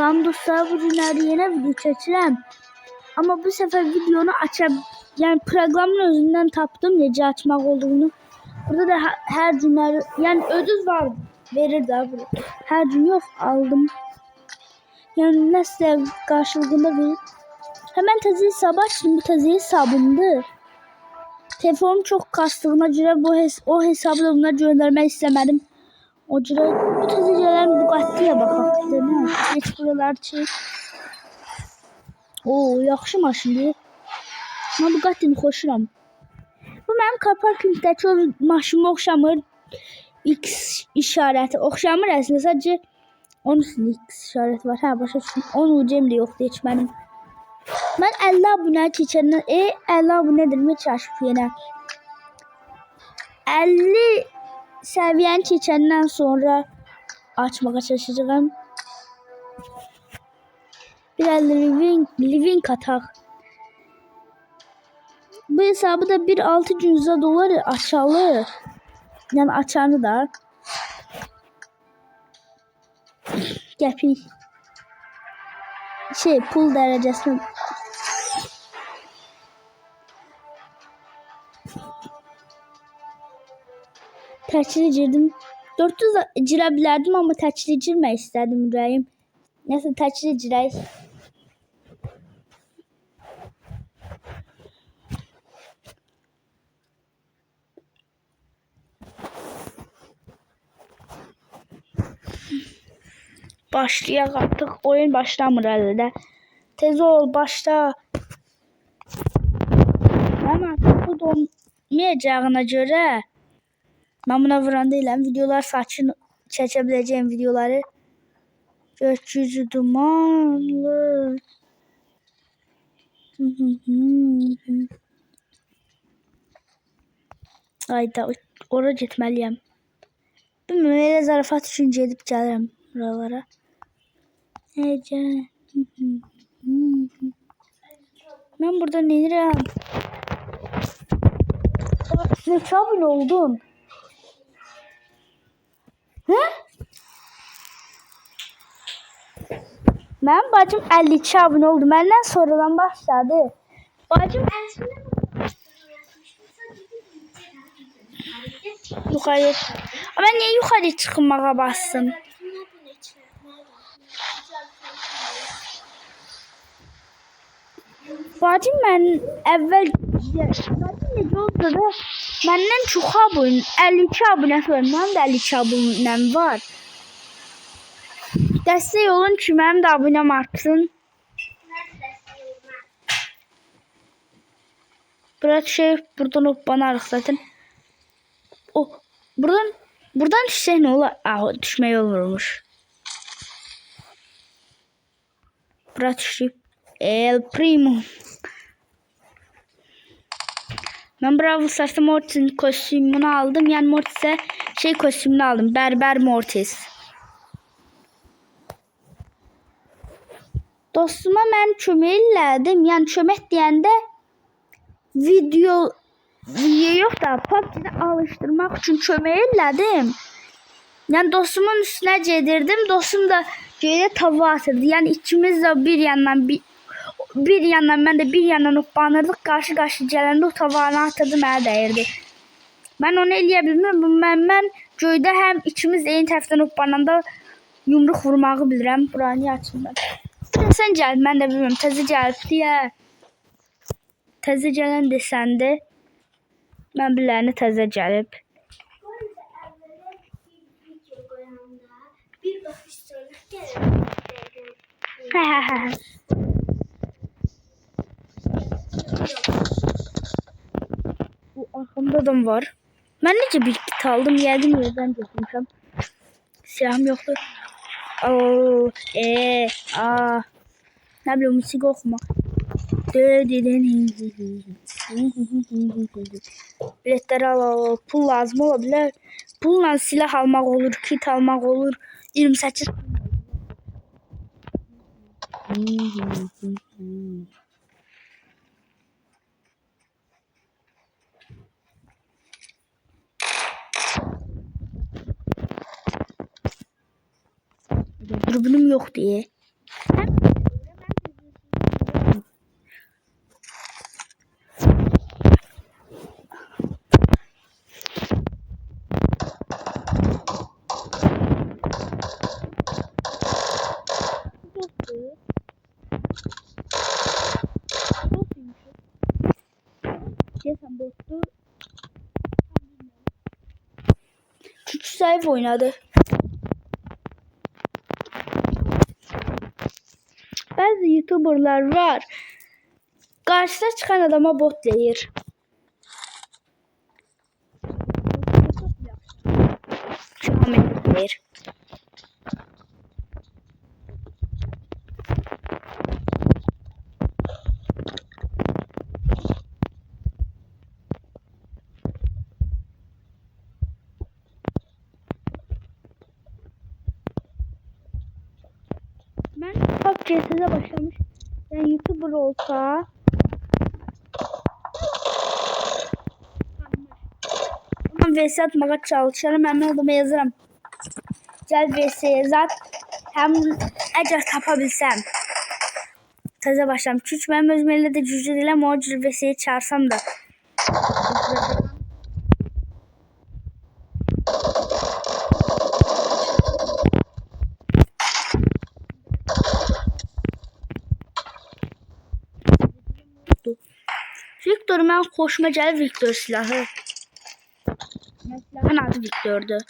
Salam dostlar, bu günlerde yeni video çəkirəm. Ama bu sefer videonu yani proqramın özündən tapdım necə açmaq olduğunu. Burada da her günler yani ödül var, verir də burada. Her gün yok, aldım. Yani nasıl karşılığında verir. Hemen təzə hesab açdım, bu təzə hesabımdır. Telefonum çok kastığına göre o hesabı da buna göndermek istemedim. O cürə bu təzə gələn Bugatti'yə baxaq bir də. Heç buralar çək. Oo, yaxşı maşındır. Mən Bugatti'ni xoşuram. Bu mənim car parkingdəki o maşınıma oxşamır. X işarəti oxşamır əslində. Sadəcə onun üstündə X işarəti var. Hə, başa düşdüm. Onun ucum da yoxdur heç mənim. Mən 50 abunə keçəndən 50 abunədir mi çaşıb yenə. 50 səviyyəni keçəndən sonra açmağa çalışacağım. Bir living ataq. Bu hesabı da bir 600 dolar açalı. Yani açanı da. Gəpik. Pul dərəcəsində. Təkli girdim. 400 girə bilərdim, amma təkli girmək istədim ürəyim. Nəsə təkli girək. Başlayaq artıq. Oyun başlamır hələ də. Tez ol, başla. Mən artıq bu donmayacağına görə mən buna vuranda eləm videolar saçın çəkə biləcəyim videoları. Gökyüzü dumanlı. Ayda ora getməliyəm. Bilmirəm, elə zarafat üçün gedib gəlirəm buralara. Mən burada neyirəm? Neçə abunə oldun? Hə? Mənim bacım 52 abunə oldu. Məndən sonradan başladı. Bacım yuxarı. Ama niye yuxarı çıxmağa bastım? Bacım mən əvvəl necə oldu da məndən çox abunə 52 abunəsi var. Mənim də 52 abunəm var. Dəstək olun ki mənim də abunəm artsın. Biraz buradan hoppanarıq zaten. Buradan düşsək nə olar? Düşmək olurmuş. Biraz düşüb. El Primo. Ben Brawl Stars'ta Mortis'in kostümünü aldım. Yani Mortis'e kostümünü aldım. Berber Mortis. Dostuma mən kömək elədim. Yəni kömək deyəndə video yox da PUBG-də alışdırmaq üçün kömək elədim. Yəni dostumun üstünə gedirdim. Dostum da gedə tava atırdı. Yəni ikimiz də bir yandan mən də bir yandan hoppanırdıq. Qarşı gələndə o tavanı atırdı, mənə dəyirdi. Mən onu eləyə bilmirəm. Mən göydə həm ikimiz eyni tərəfdən hoppananda yumruq vurmağı bilirəm. Buranı açım ben. Sən gəl, mən də bilmirəm. Təzə gəlib deyə. Təzə gələn desəndə mən biləni təzə gəlib. Bu arkamda adam var. Ben necə bir kit aldım, yəqin yerdən götürmüşəm. Silahım yoxdur. Ne bileyim, müzik oxuma. Biletləri al, pul lazım ola bilər. Pulla silah almaq olur, kit almaq olur. 28 Dürbünüm yok diye. Görürsən botdu. Çünki zayıf oynadı. Bazı YouTuberlar var. Karşısına çıkan adama bot deyir. Şahmet deyir. Ben PUBG'ye başlamış. Yani YouTuber olsa tamam VS atmağa çalışırım. Hemen adama yazarım. Gel VS yazat. Hem eğer tapabilsem. Təzə başladım. Çünki mənim özüm elə də güclü deyiləm. O cür VS-yə çağırsam da. Victor, mən xoşuma gəlir Victor silahı. Silahın adı Victor'dur.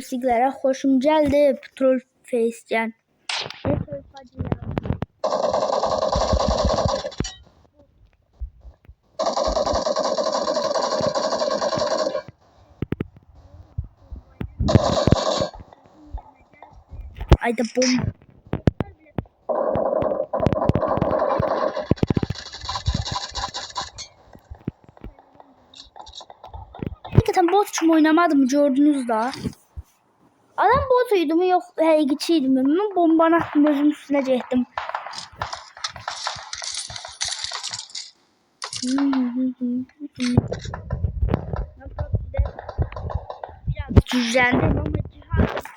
Sigara xoşum gəldi. Petrol face'dən. Ayda bomba. Hakikaten bot için oynamadım, gördünüz da. Adam botuydu mu yok həqiqiçiydi mi? Mən bombanı attım, özüm üstünə getdim. Biraz güzəldim ama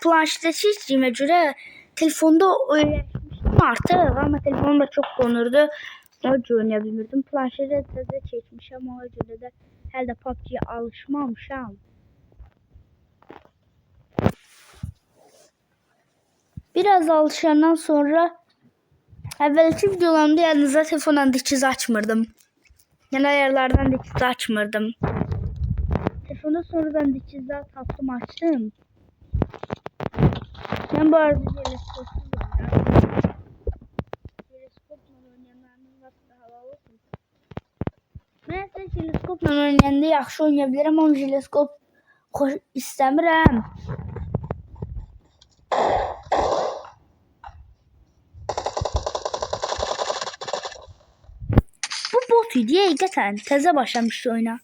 planşetə çizdiyimə görə telefonda öyrəşmişdim artıq, ama telefonum da çox donurdu. Ona görə oynaya bilmirdim. Planşetə təzə çəkmişəm, ona görə də hələ də PUBG-yə alışmamışam. Biraz alışandan sonra əvvəlki videolarımda yanınıza telefonla dikiz açmırdım. Yəni ayarlardan dikiz açmırdım. Telefonda sonradan dikizler tapdım, açtım. Ben bu arada teleskopsuz oynuyorum. Teleskopla oynayanlarınız varsa da havalı olsun. Ben ise teleskopla oynayanda yaxşı oynayabilirim ama teleskop istəmirəm. Bu bot idi həqiqətən. Təzə başlamışdı oyuna.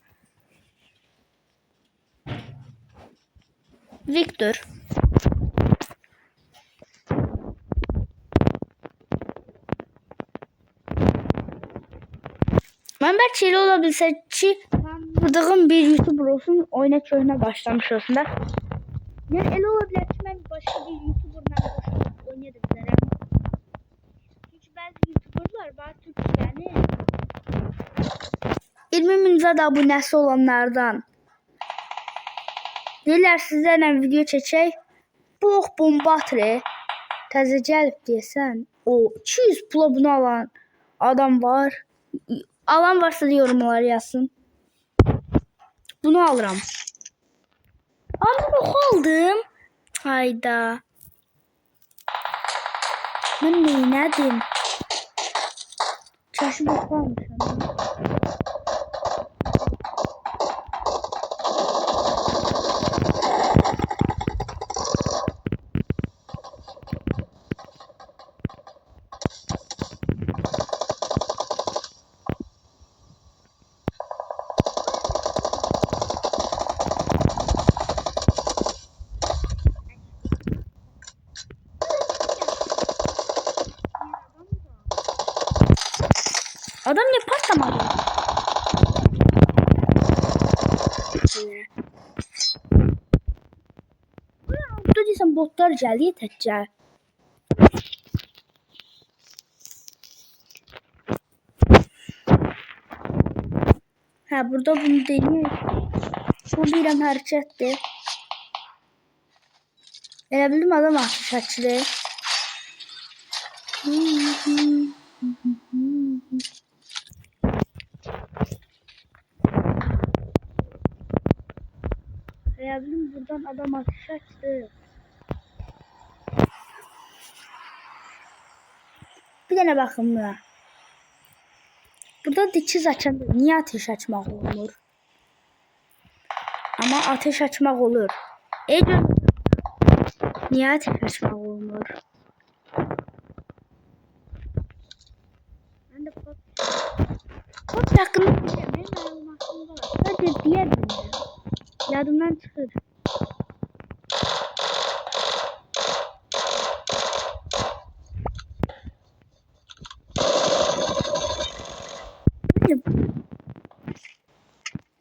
Victor. Ben belki elə ola bilsə ki, tanıdığım bir YouTuber olsun, oyuna köhnə başlamış olsun da. Yəni elə ola bilər ki, mən başqa bir YouTuberla oynaya da bilərəm. Çünki bəzi YouTuberlar var Türkiyəni 20.000 də abunəsi olanlardan. Deyirlər sizlərlə video çəkək. Box bomba atır. Təzə gəlib deyəsən. O 200 pula bunu alan adam var. Alan varsa da yorumlara yazsın. Bunu alıram. Ama box aldım. Hayda. Ben neylədim? Çaşı box almışam. Adam ne patlamadı? Burada deyəsən botlar gəlir təkcə. Ha, burada bunu deyək. Bu bir hərəkətdir. Elə bildim adam atış açdı. Hayalim buradan adam ateş açtı. Bir tane bakın buna. Burada dikiz açan niye ateş açmak olur? Ama ateş açmak olur. Niye ateş açmak olur? Ben de Pop hakkında bir şey benim malumatım var. Sadece diğer bilmiyorum. Yadımdan çıkır.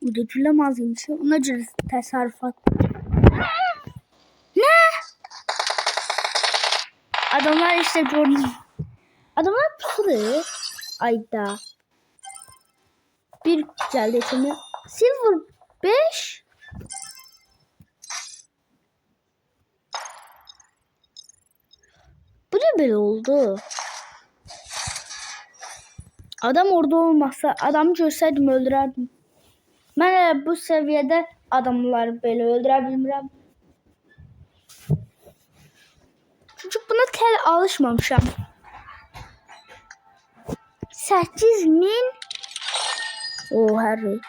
Uduculamaz ona göre tasarrufat. Ne? Adamlar işte gördüm. Adamlar pusulu. Ayda. Bir geldi şimdi. Silver 5. Bu ne böyle oldu? Adam orada olmasa adamı görseydim öldürerdim. Ben bu seviyede adamları böyle öldürebilmirəm. Çünkü buna tel alışmamışam. 8000 o Harry.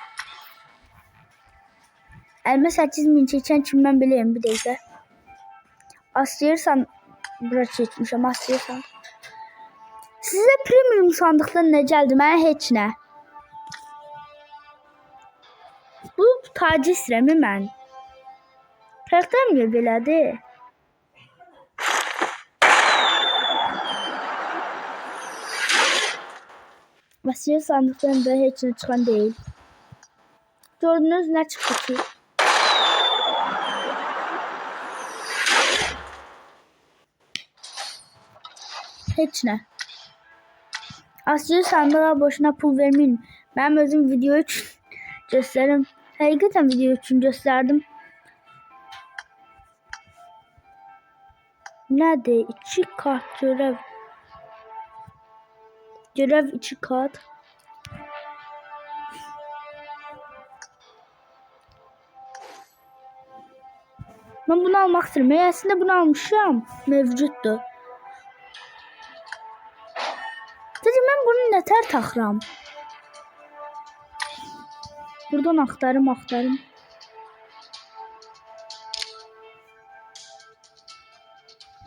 Elime 8000 çeken kim ben bileyim bir dakika. Aslayırsan bura çekmişim aslayırsan. Size premium sandıktan ne geldi? Mənə heç nə. Bu tacı istəyirəm mən. Karakterim niyə belədir? Vəsiyyət sandıktan da heç nə çıxan deyil. Gördünüz nə çıxdı ki? Heç nə. Aslı sandığa boşuna pul vermeyin. Ben özüm video için gösteririm. Hakikaten video için gösterdim. Nerede? 2 kart görev. Görev 2 kart. Ben bunu almak istedim. Aslında bunu almışım. Mevcuttu. Dedim ben bunu neter taxıram. Buradan aktarım.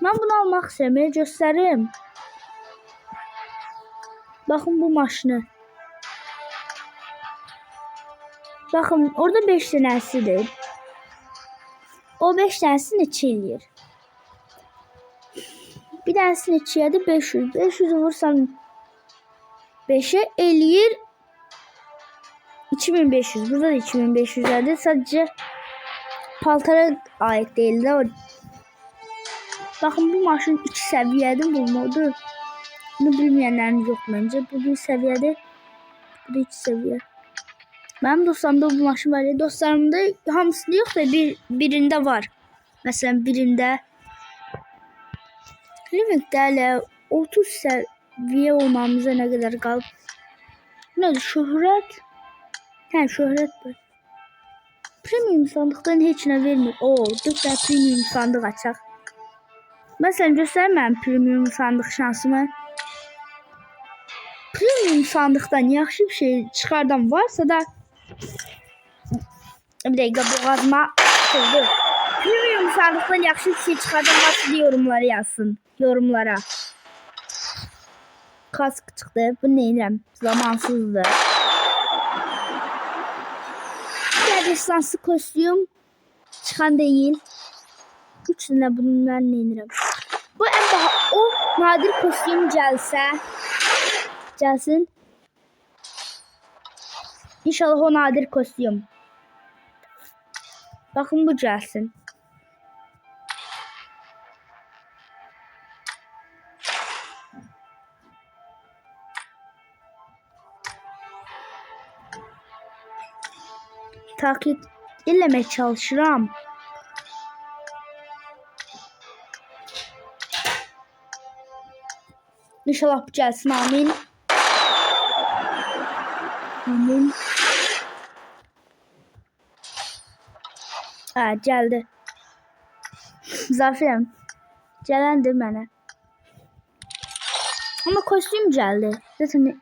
Ben bunu almak istəyirəm, göstərim. Bakın bu maşını. Bakın orada 5 tanesidir. O 5 tanesini neçə eləyir? Bir tanesini neçəyədir? 500. 500'ü vursam 5'e eləyir 2500. Burada da 2500'lerdir. Sadece paltara ait değil de o. Bakın bu maşın 2 seviyede bulunmadı. Bunu bilmeyenleriniz yok bence. Bu bir seviyede. Bu da 2 seviye. Benim dostlarımda bu maşın var ya. Dostlarımda hamısında yok da birinde var. Mesela birinde Living'de 30 seviye olmamıza ne kadar kaldı? Ne şöhret? He şöhret bu. Premium sandıktan hiç ne vermiyor. Oo, 4 tane premium sandık açak. Mesela göstermem premium sandık şansımı. Premium sandıktan yaxşı bir şey çıkardan varsa da bir dakika boğazıma oldu. Premium sandıktan yaxşı bir şey çıkardan varsa da yorumlara yazsın. Yorumlara. Kask çıktı. Bu neyirəm? Zamansızdı. Destansı kostüm çıkan değil. 3 tane bunun ben neyirəm? Bu en o nadir kostüm gelsin. İnşallah o nadir kostüm. Bakın bu gelsin. Takip eləmeye çalışıram. İnşallah bu gelsin. Amin. Amin. Ha, geldi. Zaferim. Gelendir mənə. Ama kostüm geldi. Zaten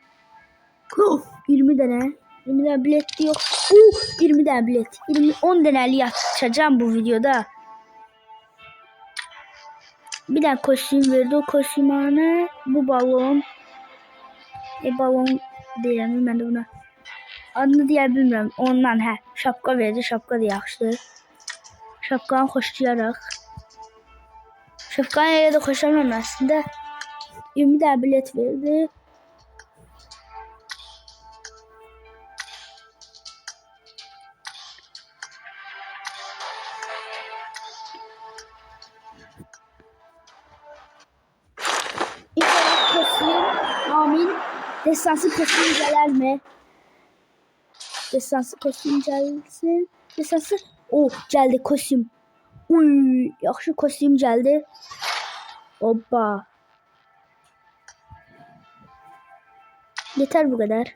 20 tane. 20 tane bilet yok. 20 tane bilet. 10 tane açacağım bu videoda. Bir tane kostüm verdi. O kostümhane. Bu balon. Balon deyirəm mən də buna. Adını deyə bilmirəm. Ondan şapka verdi. Şapka da yaxşıdır. Şapkanı xoşlayaraq. Şapkanı elə də xoşlamam aslında. 20 tane bilet verdi. İnşallah kostüm. Amin. Destansı kostüm gələr mi? Destansı kostüm gəlsin. Destansı. Geldi kostüm. Yaxşı kostüm geldi. Hoppa. Yeter bu kadar.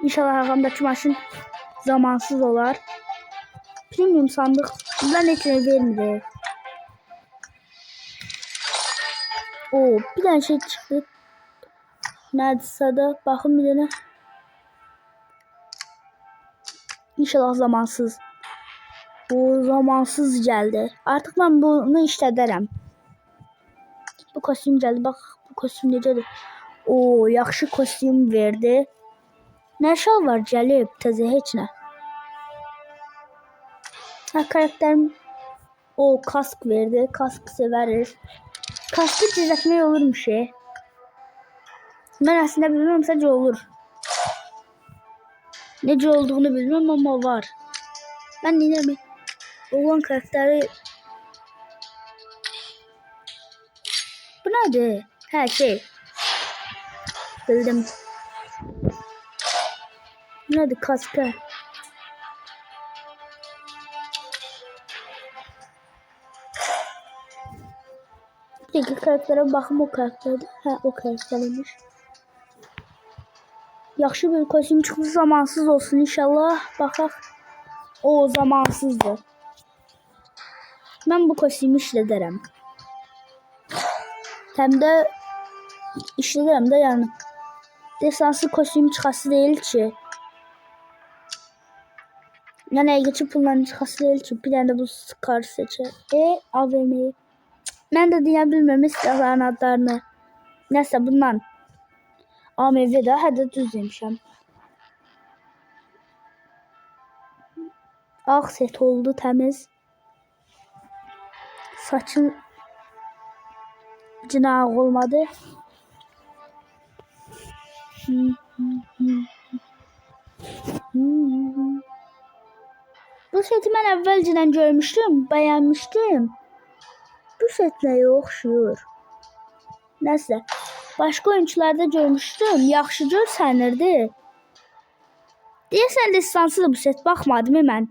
İnşallah arkamdaki maşın zamansız olar. Premium sandık. Ben etine vermedi. Bir tane şey çıktı. Neredeyse da bakın bir tane. İnşallah zamansız. Bu zamansız geldi. Artık ben bunu işlederim. Bu kostüm geldi. Bak bu kostüm necədir? Yaxşı kostüm verdi. Nə şal var gəlib təzə heç nə. Karakterim kask verdi. Kask severiz. Kaskı düzeltmək olurmuş. Ben aslında bilmem, sadece olur. Nece olduğunu bilmem ama var. Ben yine bir olan karakteri. Bu neydi? Şey. Bildim. Bu neydi? Kaskı. Peki karaktere bakım o karakterde. O karaktermiş. Yaxşı bir kostüm çıxdı, zamansız olsun inşallah. Baxaq. Zamansızdır. Mən bu kostümü işlədərəm. Həm də işlədərəm də yəni. Destansı kostüm çıxası deyil ki. Yəni əgərçi pulların çıxası deyil ki. Bir dənə də bu Scar seçər. AVM'yi. Mən də deyə bilmirəm silahların adlarını. Nəsə bundan. AMV'de hədə düz demişəm. Ağ set oldu, təmiz. Saçın cinah olmadı. Bu seti mən əvvəlcədən görmüşdüm, bəyənmişdim. Bu set nəyə oxşuyur? Nəsə. Başka oyuncularda görmüştüm. Yaxşı görsənirdi. Deyəsən destansı da bu set. Baxmadım mən.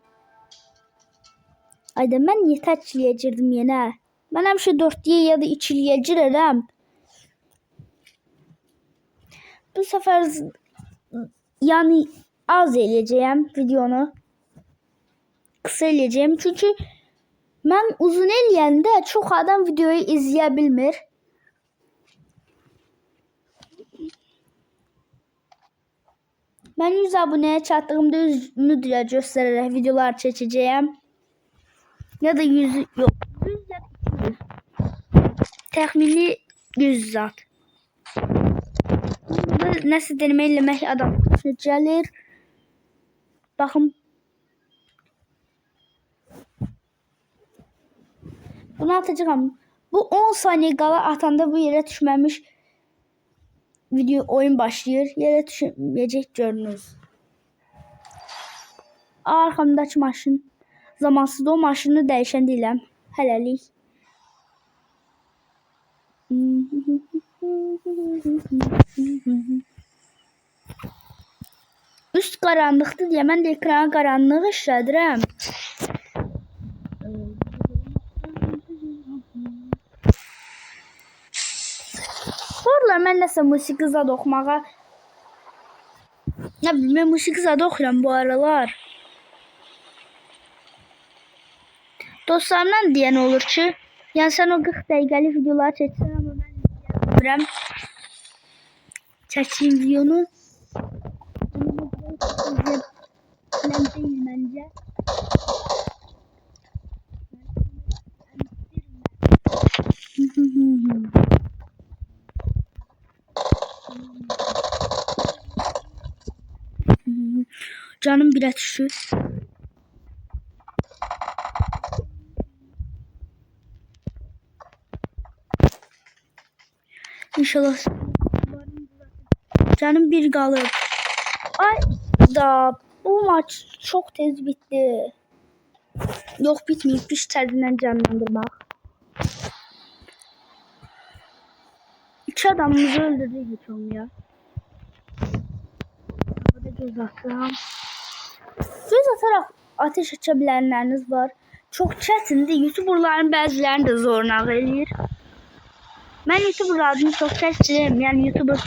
Ayda mən niyə təkliyə girdim yenə? Mən həmişə 4-liyə ya da 2-liyə girərəm. Bu səfər yəni az eləyəcəyəm videonu. Qısa eləyəcəyəm. Çünki mən uzun eləyəndə çox adam videoyu izləyə bilmir. Ben 100 aboneye çattığımda 100'ünü diye göstererek videolar çekeceğim. Ya da 100 yok. 100 ya da 200. Tahmini 100 zat. Nasıl deneme eləmək adam gəlir. Baxın. Bunu atacağım. Bu 10 saniye qala atanda bu yere düşməmiş video oyun başlayır. Yere düşmeyecek görünüz. Arkamdaki maşın. Zamansız o maşını dəyişən deyiləm. Hələlik. Üst qaranlıqdır deyə mən də ekrana qaranlıq işlədirəm. olar mən nəsə musiqi zad oxumağa. Nə bilim, mən musiqi zad oxuyuram bu aralar. Dostlarımdan deyən olur ki, yəni sən o 40 dəqiqəlik videolar çəksən, amma mən izləyirəm. Çəkdiyim videonu. Mən deyil məncə. Canım birə düşür. İnşallah canım bir qalıb. Ay da bu maç çok tez bitti. Yok bitmeyip bir tərzindən canlandırmaq. 2 adamımızı öldürdük hiç olmuyor. Burada göz atıram. Göz atarak ateş açabilenleriniz var. Çok çətindir. YouTuberların bəzilərini də zoruna eləyir. Mən YouTuberlarını çok çəkdim. Yəni YouTuber.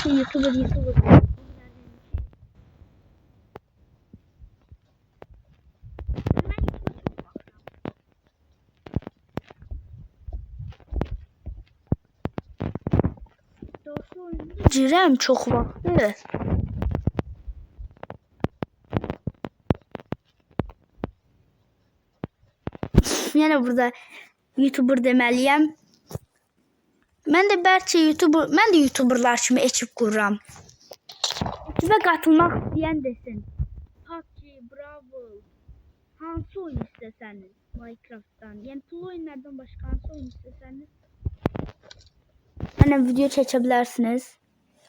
Girəm çox vaxtı. Yenə burada YouTuber deməliyəm. Mən də YouTuberlar kimi ekip qururam. Ekibə qatılmaq istəyən desin. PUBG, Bravo, hansı oyun istəsəniz Minecraft'dan, yəni pul oyunlardan başqa hansı oyun istəsəniz mənə video çəkə bilərsiniz.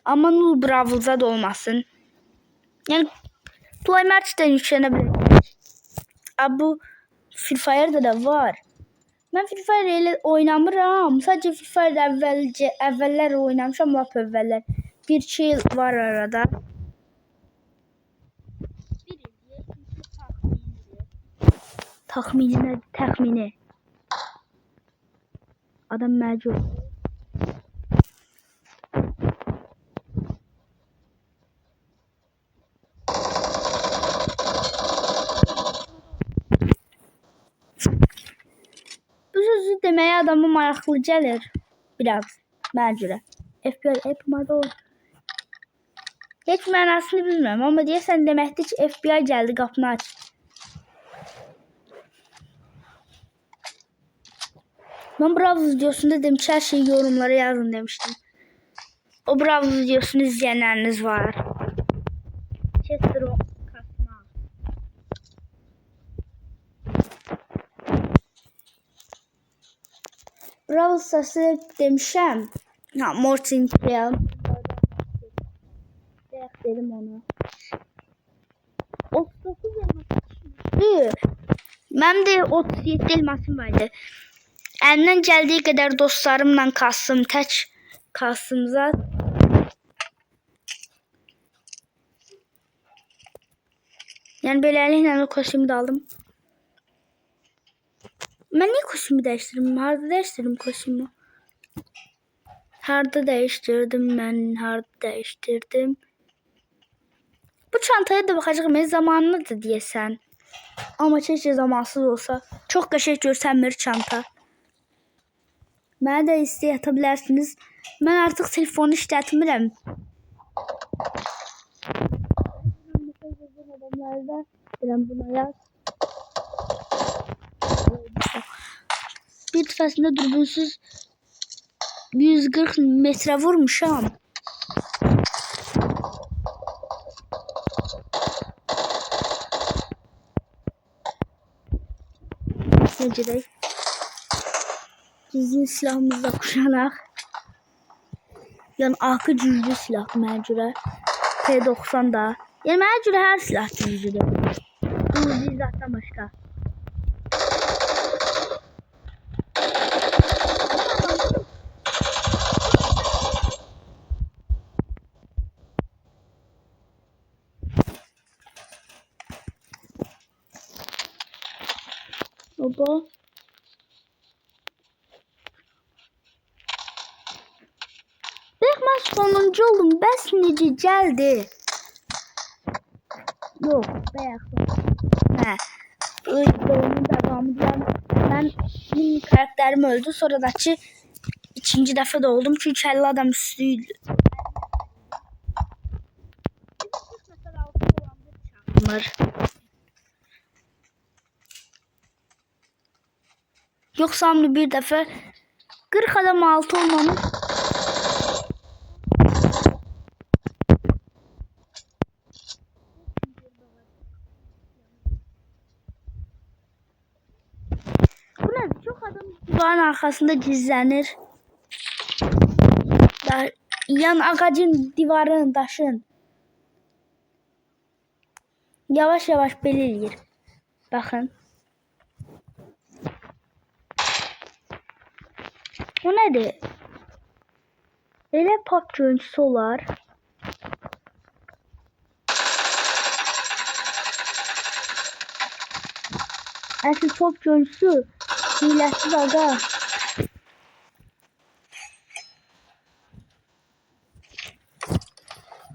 Amma Nul Bravo'da da olmasın. Yəni Play Market'dən yüklənə bilər. Bu Free Fire'da da var. Mən Free Fire ilə oynamıram. Sadəcə Free Fire'da əvvəllər oynamışam, lap əvvəllər. 1-2 il var arada. Təxmini. Adam məcbur. Bu sözü deməyə adamı maraqlı gəlir. Biraz mənə görə. FBI yapmadı o. Heç mənasını bilmirəm, amma deyəsən deməkdir ki, FBI gəldi, qapını aç. Ben Bravo videosunda dedim ki, her şeyi yorumlara yazın demiştim. O Bravo videosunu izleyenleriniz var. Chester o kasma. Bravo sesi demişəm. Ha, Mortin Trail. Dedim onu. 39 elması. Mənim də 37 elmasım vardı. Əlimdən gəldiyi qədər dostlarımla kastım, tək kastımıza. Yəni beləliklə o kostümü də aldım. Mən niyə kostümü dəyişdirdim? Harada dəyişdirdim kostümü? Harada dəyişdirdim mən? Harada dəyişdirdim? Bu çantaya da baxacağım. Zamanlıdır deyəsən. Amma keşke zamansız olsa. Çox qəşəng görsənmir çanta. Mənə də istəyə ata bilərsiniz. Mən artıq telefonu işlətmirəm. Buna yaz. Bir dəfəsində durbunsuz 140 metre vurmuşam. Necədir? Gizli silahımızla kuşanaq. Yəni akı güclü silah mənə görə. P90 da. Yəni mənə görə hər silah güclüdür. Bu zatdan başqa. Oba. Mən sonuncu oldum. Bəs necə gəldi? Yox, bayaq. Hə. Oyunun davamında mən karakterim öldü. Sonra da ki ikinci dəfə də oldum. Çünki 50 adam üstüydü. Yoksa hamle bir defa 40 adam altı olmamış. Bu ne? Çok adam duvarın arkasında gizlenir. Yan ağacın, divarın, taşın. Yavaş yavaş belirleyir. Bakın. Bu nedir? Elə pop görüntüsü olar. Əsl pop görüntüsü hiləsiz aga.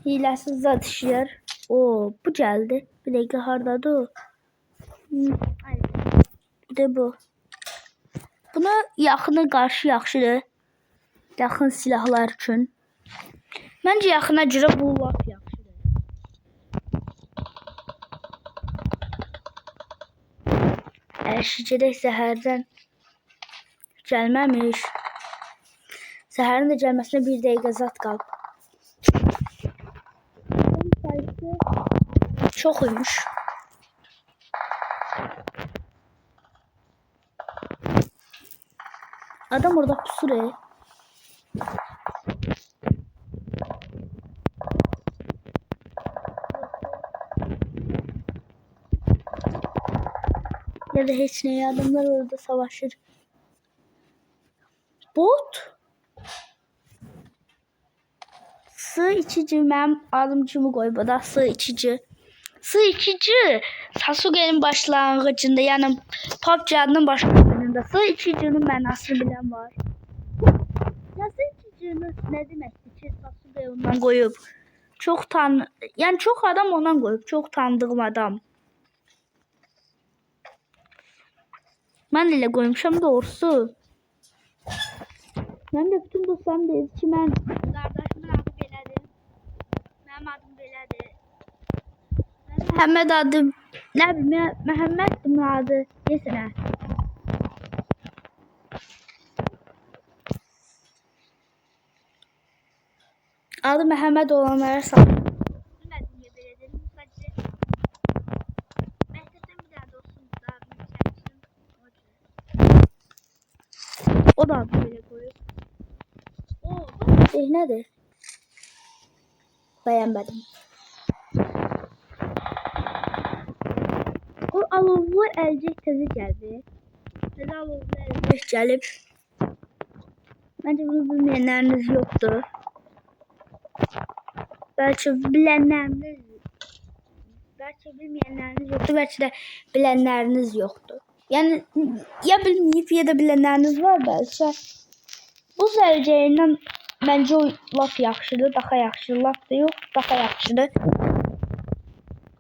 Hiləsiz zat işləyər. O, bu geldi. Bir dakika hardadır o? Bir de bu. Buna yaxına qarşı yaxşıdır. Yaxın silahlar üçün. Məncə yaxına görə bu lap yaxşıdır. Şişəcək zəhərdən gəlməmiş. Zəhərin də gəlməsinə bir dəqiqə zat qalıb. Çoxuymuş. Adam orada pusur. Ya da hiç ne, adamlar orada savaşır. Bot. Su içici, mənim adım kimi qoyub da su içici. Su içici Sasuke'nin başlangıcında, yani PUBG'nin başlangıcında su içicinin mənasını bilən var. Ya su içicinin ne deməkdir ki, Sasuke ondan qoyub. Yani çok adam ondan qoyub, çok tanıdığım adam. Mən elə qoymuşam doğrusu. Mən də bütün dostlarım deyir ki, mən qardaşımın adı belədir. Mənim adım belədir. Məhəmməd adım, nə bileyim, Məhəmməddir adı, desənə. Adı Məhəmməd olanlara sağ. Bilmədim niyə belə dedim, sadəcə. Məktəbdən bir dənə dostum adını çəkmişdim. O da adı belə qoyub. O, nədir? Bəyənmədim. O alovlu əlcək təzə gəldi. Təzə alovlu əlcək gəlib. Məncə bunu bilməyənləriniz yoxdur. Bəlkə bilənləriniz, bəlkə bilməyənləriniz yoxdur, bəlkə də bilənləriniz yoxdur. Yəni ya bilməyib, ya da bilənləriniz var bəlkə. Bu əlcəyindən məncə o laf yaxşıdır, daha yaxşıdır, laf da yox, daha yaxşıdır.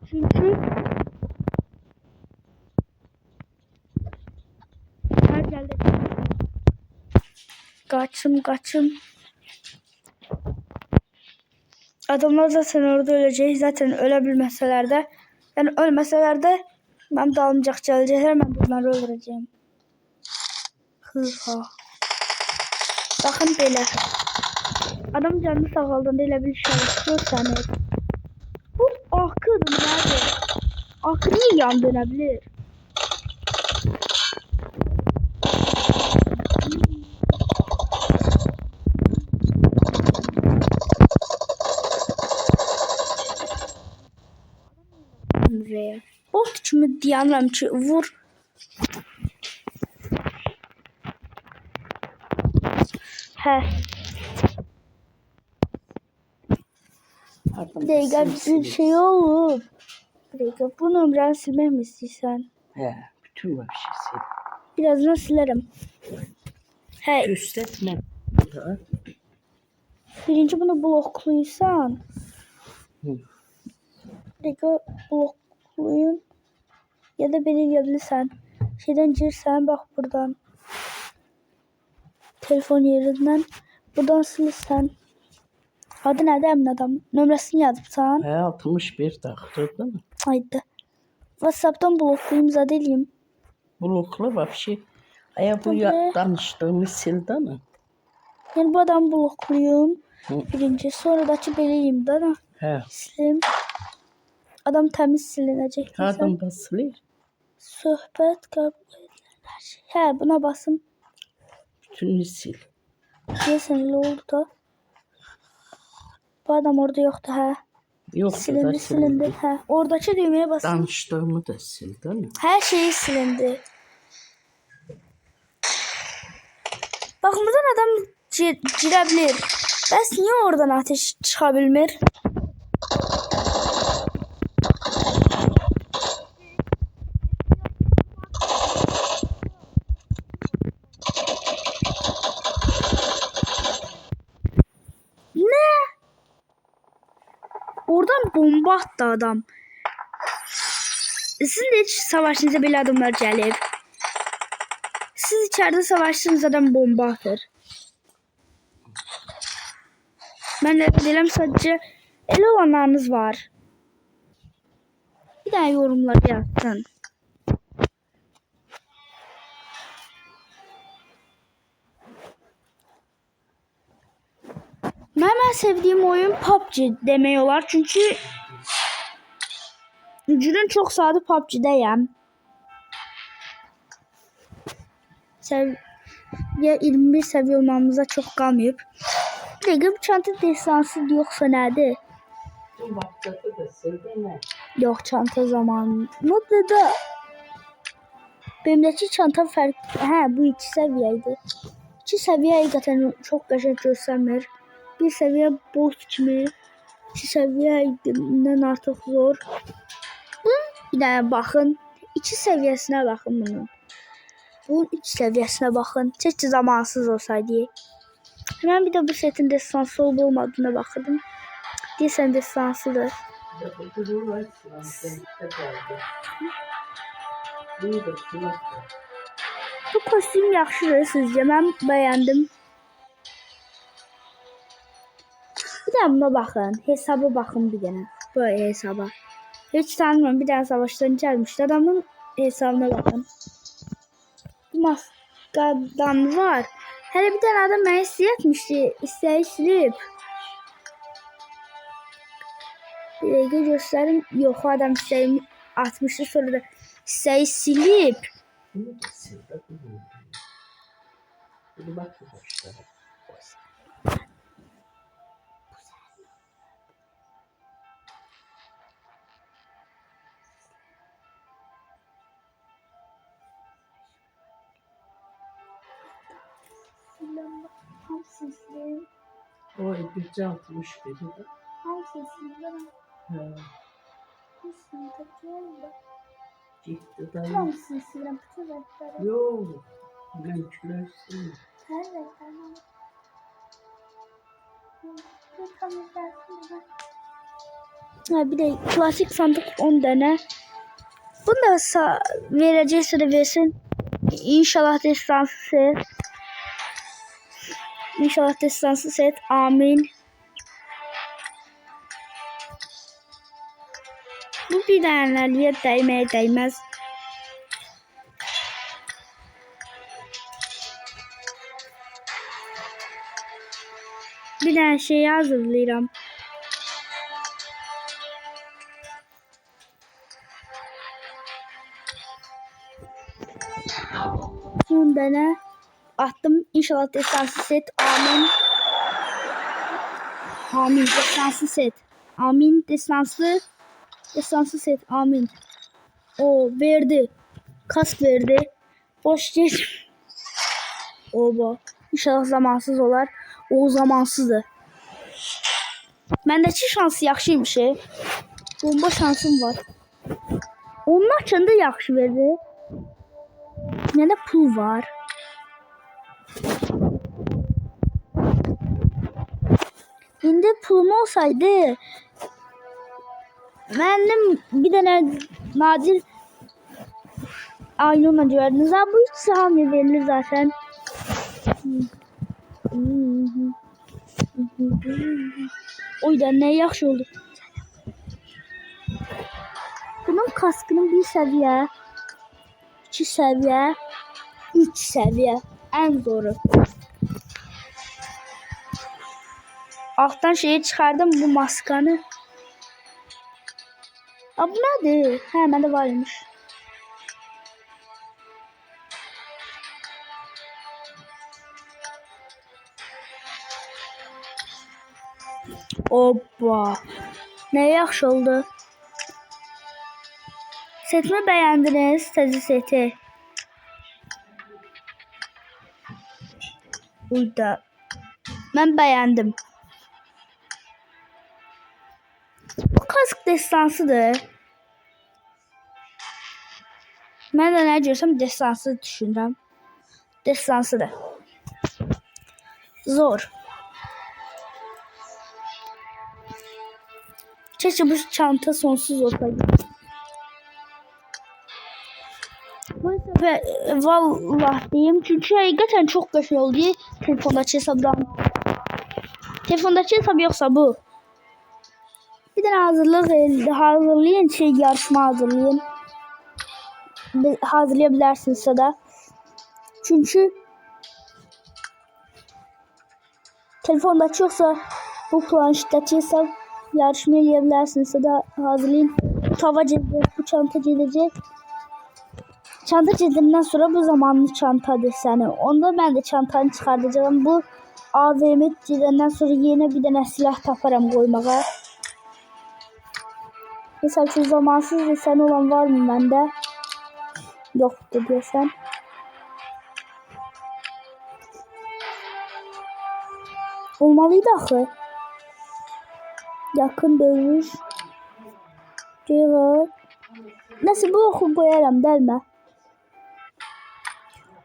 Çünki hər gəldə qaçım. Adamlar zaten orada öləcək, zaten ölə bilməsələr də, yəni ölməsələr də mənim dalımcaq gələcəklər, mən bunları öldürəcəyim. Hıha. Baxın belə. Adam canını sağaldığında elə bir şərəfsiz sənir. Bu akıdır, nədir? Akı niyə yan dönə bilir? Bot kimi deyəmirəm ki, vur. Hə. Bir dəqiqə bir şey olub. Bir dəqiqə bu nömrəni silmək mi istəyirsən? Hə, bütün bu bir şey sil. Birazdan silərəm. Hə. Göstərmə. Birinci bunu bloklayırsan. Hı. Lego bloklayın. Ya da belə eləyə bilirsən. Şeydən girsən, bax buradan. Telefon yerindən. Buradan silirsən. Adı nədir əmin adam? Nömrəsini yazıbsan. 61 daxırdı. Haydi. WhatsApp'tan bloklayayım, zad eləyim. Blokla vəbşi. Aya bu Tabii. danışdığımı sildi mi? Yəni bu adamı bloklayım. Hı. Birinci. Sonra da ki belə eləyim də. Hə. Silim. Adam təmiz silinəcək. Hardan basılır? Söhbət qəbul edilir. Hər şey. Hə, buna basım. Bütününü sil. Deyəsən elə oldu da. Bu adam orada yoxdur, hə. Yoxdur da Silindi, silindi. silindi. Hə. Oradakı düyməyə basın. Danışdığımı da sildi mi? Hər şeyi silindi. Baxın, buradan adam girə bilir. Bəs niyə oradan ateş çıxa bilmir? Nə? Oradan bomba attı adam. Sizin de hiç savaşınıza belə adamlar gəlib. Siz içeride savaştığınız adam bomba atır. Ben de biləm sadece elə olanlarınız var. Bir daha yorumlara yazsın. Ben sevdiğim oyun PUBG demək olar. Çünkü gücünün çok saati PUBG'dəyəm. Seviye 21 seviye olmamıza çok qalmayıb. Bir dəqiqə, bu çanta destansı yoxsa nədir? Bu WhatsApp'ı da sildi mi? Yox, çanta zamanı. Mutlu da. Benimdeki çanta farklı. Hə, bu 2 səviyyəydi. 2 səviyyə həqiqətən çox qəşəng göstərmir. Bir səviyyə boss kimi. 2 səviyyədən artıq zor. Bir dənə baxın. 2 səviyyəsinə baxın bunun. Bunun 3 səviyyəsinə baxın. Keşke zamansız olsaydı. Mən bir də bu setin destansı olub olmadığına baxırdım. Deyəsən destansıdır. Bu kostyum yaxşıdır sizcə? Mən bəyəndim. Bir də buna baxın. Hesaba baxın bir dənə. Bu hesaba. Hiç tanımıyorum. Bir dənə savaşdan gəlmişdi. Adamın hesabına baxın. Maskadan var. Hele bir tane adam beni silmişti. İsteği silip. Bir dakika göstereyim. Yok, adam isteğimi atmıştı, sonra da isteği silip. Bunu da sildi. Bunu bak başlara. Hamsın sileyim. O 61 de. Hamsın sileyim. Hamsın takıyorum. Gitti da. Hamsın sileyim. Yok. Ben külürsün. Evet, tamam. Ha, bir de klasik sandık 10 tane. Bunu da verecekse de versin. İnşallah destansı set. İnşallah destansı set. Amin. Bu bir tanelerliye değmeye değmez. Bir tane şey hazırlayacağım. Son tane attım. İnşallah destansı set. Amin. Amin. Destansı set. Amin. Destansı set. Amin. O verdi. Kask verdi. Boş geç. Oba. İnşallah zamansız olar. O zamansızdır. Məndəki şansı yaxşıymış. Bomba şansım var. Onun açında yaxşı verdi. Məndə pul var. İndi pulum olsaydı benim bir tane nadir aynı gördünüz. Bu hiç sahne verilir zaten. O da ne yaxşı oldu. Bunun kaskının bir seviye, 2 seviye, 3 seviye en zoru. Alttan şeyi çıkardım bu maskanı. Aa, bu nedir? He, bende varmış. Hoppa. Ne yaxşı oldu. Setimi beğendiniz, təzə seti. Burada. Ben beğendim. Bu kask destansıdır. Ben de ne görsem destansı düşünürəm. Destansıdır. Zor. Keşke bu çanta sonsuz olsaydı. Bu sefer vallahi diyeyim çünkü hakikaten çok kötü oldu. Telefondaki hesabdan. Telefondaki hesap yoksa bu. Bir tane hazırlayın yarışma hazırlayın. Hazırlayabilirsiniz da. Çünkü telefondaki yoksa bu planşetteki hesap yarışma yapabilirsiniz da hazırlayın. Bu tava gelecek, bu çanta gelecek. Çanta cildinden sonra bu zamanlı çanta deseni. Onda ben de çantanı çıkartacağım. Bu AVM cildinden sonra yeni bir tane silah taparım koymağa. Mesela şu zamansız desen olan var mı bende? Yoktu desen. Olmalıydı axı. Yakın dövüş. Cevap. Nasıl bu oku koyarım delme.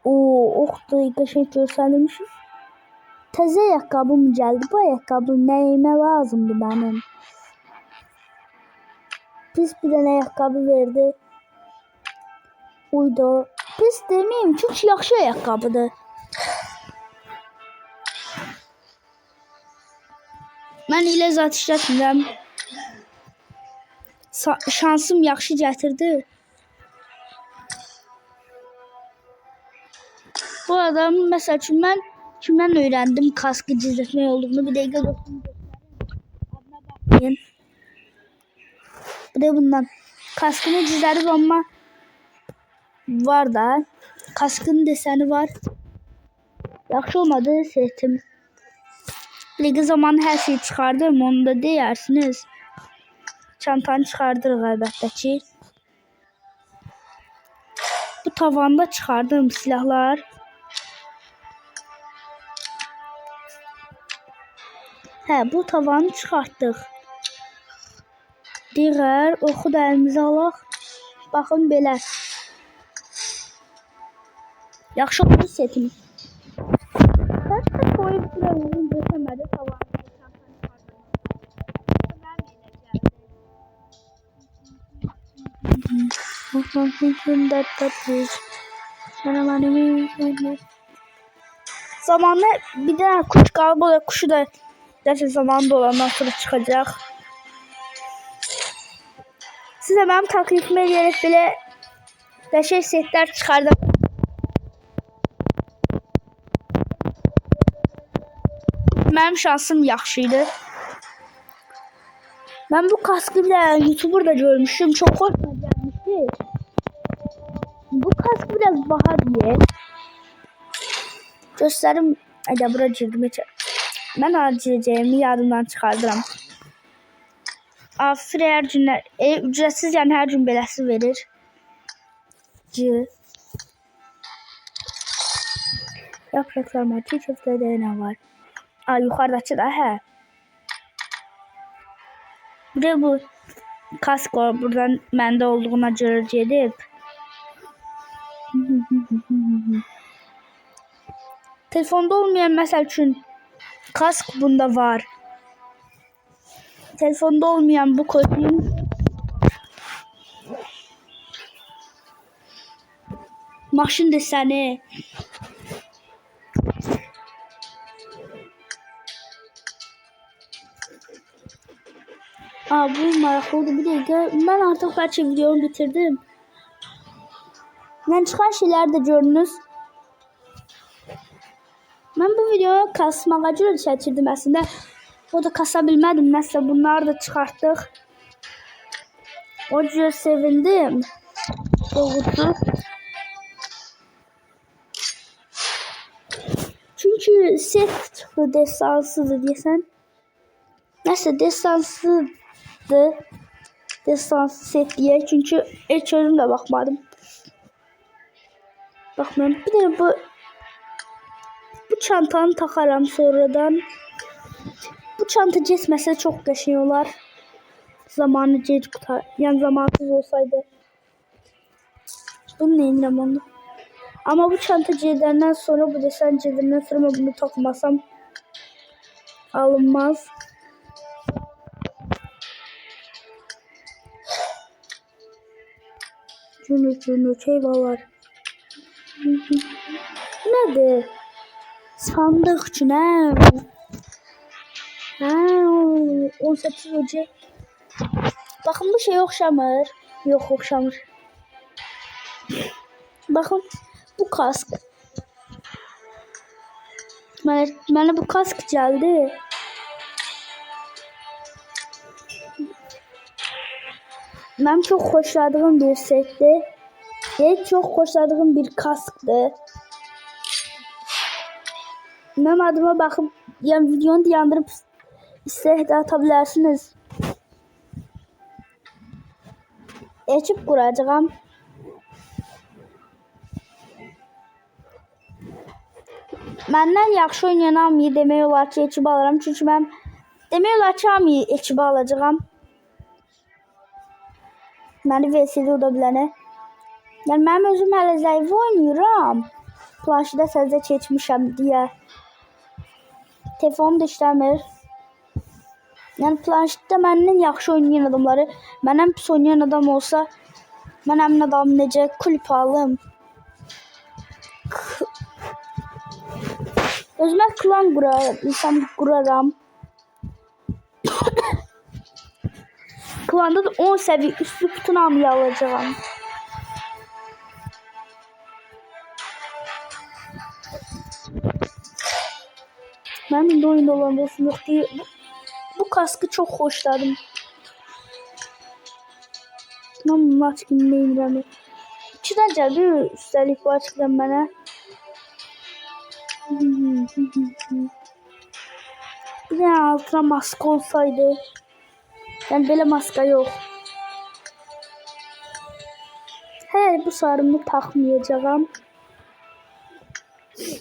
Oo, oxdu, qəşəng görsənilmişim. Təzə ayaqqabım gəldi. Bu ayaqqabı nəyimə lazımdı mənim? Pis bir dənə ayaqqabı verdi. Uydu. Pis deməyim, çünki yaxşı ayaqqabıdır. Mən ilə zat işlətmirəm. Şansım yaxşı gətirdi. Bu adam mesela çünkü ben kimden öğrendim kaskı cizletme olduğunu bir dakika dostum göstereyim. Bu da bundan. Kaskını cizlerim ama var da kaskın deseni var. Yaxşı olmadı setim. Bir zaman her şeyi çıkardım onu da deyersiniz. Çantanı çıkardırıq əlbəttə ki. Bu tavanda çıkardım silahlar. Hə, bu tavanı çıxartdıq. Digər oxu da əlimizə alaq. Baxın belə. Yaxşı oldu setim. Başqa koyub bura uzun götürmədi tavanı. Zamanla bir tane kuş kaldı. O kuşu da gerçekten zamanında olandan sonra çıkacak. Size benim taklifime gerek bile qəşəng setler çıkardım. Benim şansım yaxşıydı. Ben bu kaskı bile YouTuber'da görmüştüm. Çok hoşuma gelmişti. Bu kask biraz baha diye. Gösterim. Hadi buraya girdim. Ben harcayacağımı yadımdan çıkardıram. Afir her günler. Ücretsiz yani her gün belası verir. Yapraklar çiğ köftede ne var? Aa, yukarıdaki da he. Buraya bu kask var. Buradan bende olduğuna göre gedib. Telefonda olmayan mesela için kask bunda var. Telefonda olmayan bu koyayım. Maşın desəni. Aa, bu maraqlı oldu. Bir dəqiqə. Mən artıq bəlkə videonu bitirdim. Yəni çıxan şeyləri də gördünüz. Mən bu videoyu kasmağa görə çəkirdim əslində. O da kasa bilmədim. Nəsə bunları da çıxartdıq. O cür sevindim. Doğrusu. Çünkü set çıxdı destansıdır deyəsən. Nəsə destansıdır. Destansı set deyək. Çünki heç özüm də baxmadım. Baxmıyorum. Bir de bu çantanı takaram sonradan. Bu çanta geçmese çok qəşəng olar. Zamanı gec qutar. Yəni zamansız olsaydı. Bunu neyinirəm onu? Ama bu çanta gedəndən sonra, bu desen gedəndən sonra bunu takmasam alınmaz. Cünü eyvallah. Nedir? Sandık üçün hə? Hə, 18 Ocaq. Baxın bu şey oxşamır. Yox, oxşamır. Baxın bu kask. Mənə bu kask gəldi. Mənim çox xoşladığım bir setdir. Çox xoşladığım bir kaskdır. Mənim adıma baxıb, yəni videonu dayandırıb istəyək də ata bilərsiniz. Ekip quracağam. Məndən yaxşı oynayan hamıyı demək olar ki, ekibə alıram. Çünki mən demək olar ki, hamıyı ekibə alacağam. Məni VS'də uda bilənə. Yəni mənim özüm hələ zəif oynayıram. Planşıda səzə keçmişəm deyə. Telefonum da işləmir. Yəni planşda məndən yaxşı oynayan adamları, məndən pis oynayan adam olsa, mən həmin adamı necə kulüp alım. Özümə klan quraram. Klanda da 10 səviyyə üstü bütün hamıyı alacağım. Mən indi oyunda olan olsun yox deyil. Bu kaskı çox xoşladım. Mən bunu açqın neymirəm. 2-dən gəldi üstəlik bu açqıdan mənə. Bir dənə altına maska olsaydı. Yəni belə maska yox. Hər bu sarımı taxmayacağam.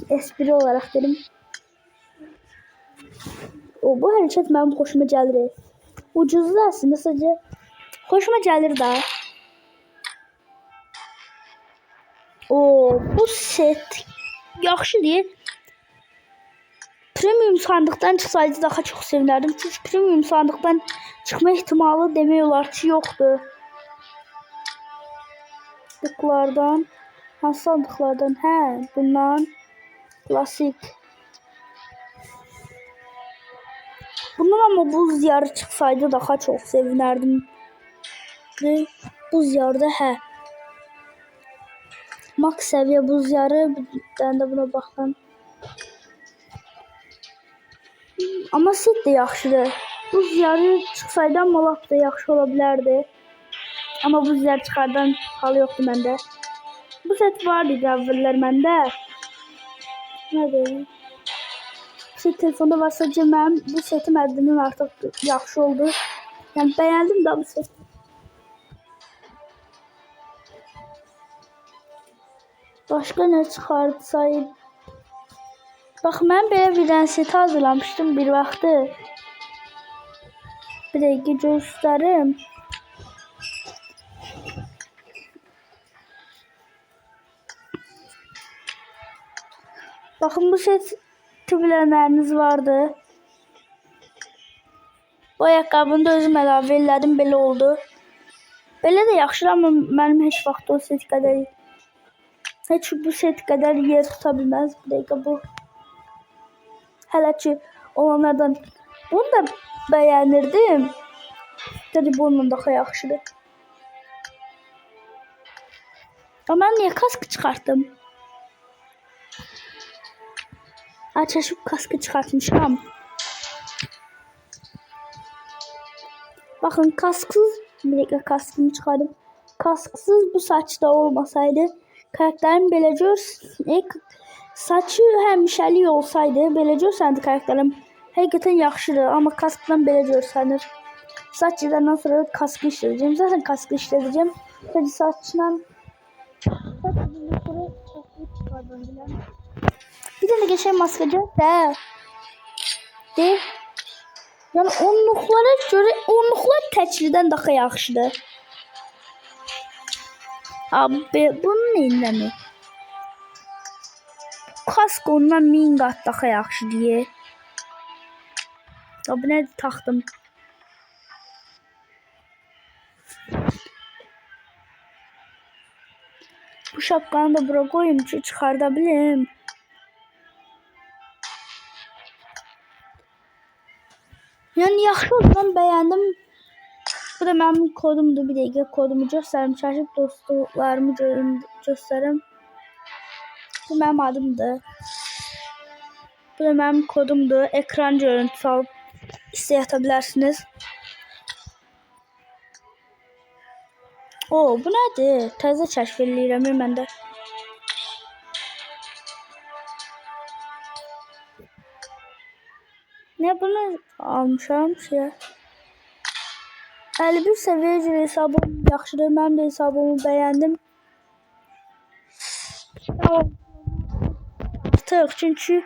Espri olaraq dedim. Bu hərəkət mənim xoşuma gəlir. Ucuzdur əslində, sadəcə xoşuma gəlir da. Bu set yaxşı deyil. Premium sandıqdan çıxsaydı daha çox sevinərdim. Çünki premium sandıqdan çıxma ehtimalı demək olar ki, yoxdur. Sandıqlardan. Hansı sandıqlardan? Hə, bundan klasik. Bundan ama buz diyarı çıksaydı daha çok sevinirdim. Buz diyarda hə. Max seviye buz diyarı. Bir tane de buna baxın. Ama set de yaxşıdır. Buz diyarı çıksaydı amma lap da yaxşı ola bilərdi. Ama buz diyarı çıxardan halı yoxdu məndə. Bu set vardı əvvəllər məndə. Nədir? Telefonda varsa cəməm bu setim əddimin artıq yaxşı oldu. Yəni bəyəndim də bu set. Başqa nə çıxartsaydı? Bax mən belə bir dənə set hazırlamışdım bir vaxtı. Bir dəqiqə göstərim. Baxın bu set bilənləriniz vardı. Bu ayaqqabını da özüm əlavə elədim, belə oldu. Belə də yaxşı, amma mənim heç vaxt o set qədər bu set qədər yer tuta bilməz. Bir dəqiqə bu. Hələ ki olanlardan bunu da bəyənirdim. Dedi bununla daha yaxşıdır. Amma mən niyə kaskı çıxartdım? Açışıb kaskı çıxartmışam. Bakın kasksız, bir dakika kaskımı çıkardım. Kasksız bu saçda olmasaydı, karakterim beləcə saçı həmişəlik olsaydı, beləcə görsəndi karakterim. Həqiqətən yaxşıdır, amma kaskdan belə görsənir. Saç yılandan sonra kaskı işlədəcəm. Zaten kaskı işlədəcəm. Sadəcə saçla sonra kaskı çıxardım. Bir dənə geçen maskacı de. Yani onluqlara görə onluqlar təklidən daha yaxşıdır. Abi bunun neyinlə mi? Kask ondan 1000 qat daha yaxşı deyə. Abi nədir taxdım? Bu şapkanı da bura koyayım ki çıxarda bilim. Yani yaxşı oldu, ben beğendim. Bu da mənim kodumdur. Bir dəqiqə kodumu göstərim. Çaşıb dostlarımı göstərim. Bu mənim adımdır. Bu da mənim kodumdur. Ekran görüntüsü alıp istəyə ata bilərsiniz. O, bu nədir? Təzə kəşf eləyirəm mən də. Ne bunu almışam şey. 51 seviye görə hesabım yaxşıdır. Mən də hesabımı bəyəndim. Artıq çünki